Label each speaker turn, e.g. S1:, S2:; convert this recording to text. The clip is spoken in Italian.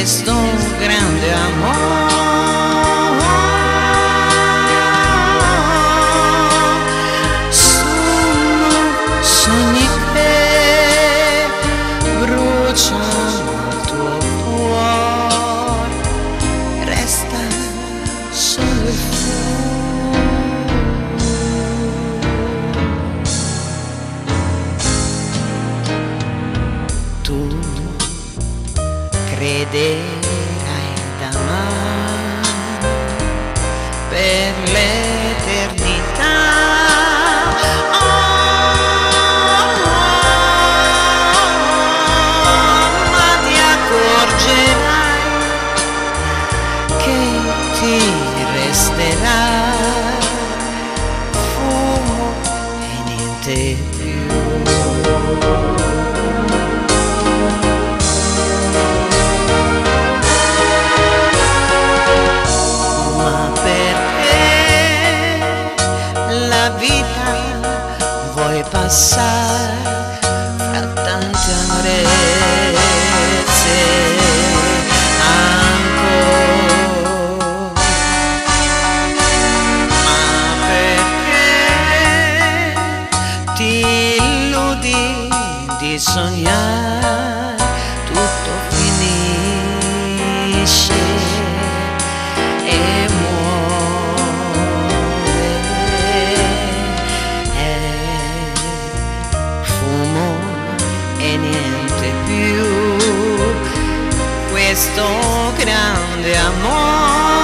S1: questo grande amore. Sono sogni che bruciano il tuo cuore, resta solo il fuoco. Tu crederai d'amare per l'eternità. Ma ti accorgerai che ti resterà fumo e niente più. Vuoi passare fra tante amarezze ancora, ma perché ti illudi di sognare tutto finisce e e niente più, questo grande amore.